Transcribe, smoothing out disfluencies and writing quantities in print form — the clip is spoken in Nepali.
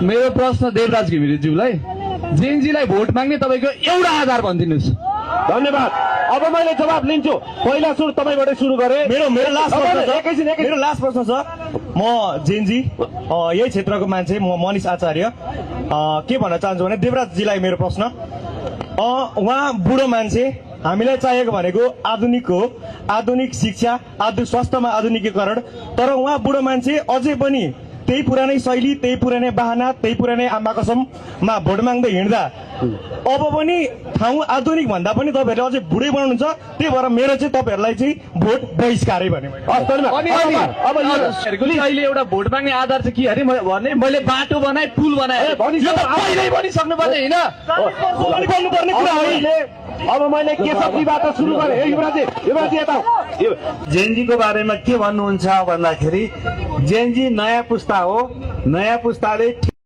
मेरो प्रश्न देवराज घिमिरेज्यूलाई, जेएनजीलाई भोट माग्ने तपाईँको एउटा आधार भनिदिनुहोस्। धन्यवाद। अब मैले जवाब लिन्छु। पहिला सुरु तपाईँबाटै सुरु गरेँ। मेरो लास्ट प्रश्न छ। एकैछिन मेरो लास्ट प्रश्न छ। म जेएनजी यही क्षेत्रको मान्छे, म मनिष आचार्य। के भन्न चाहन्छु भने देवराजजीलाई मेरो प्रश्न, उहाँ बुढो मान्छे, हामीलाई चाहिएको भनेको आधुनिक हो, आधुनिक शिक्षा, स्वास्थ्यमा आधुनिकीकरण। तर उहाँ बुढो मान्छे अझै पनि त्यही पुरानै शैली, त्यही पुरानै बाहना, त्यही पुरानै आमा कसममा भोट माग्दै हिँड्दा अब पनि ठाउँ आधुनिक भन्दा पनि तपाईँहरूले अझै बुढै बनाउनुहुन्छ। त्यही भएर मेरो चाहिँ तपाईँहरूलाई चाहिँ भोट बहिष्कारै भने अहिले एउटा भोट माग्ने आधार चाहिँ के अरे भने मैले बाटो बनाए, पुल बनाए, पहिल्यै भनिसक्नु पर्ने होइन गर्नुपर्ने कुरा हो। अब मैले केशवजीबाट सुरु गरेँ। युवराजी यता जेएनजीको बारेमा के भन्नुहुन्छ भन्दाखेरि जेएनजी नयाँ पुस्ता हो, नयाँ पुस्ताले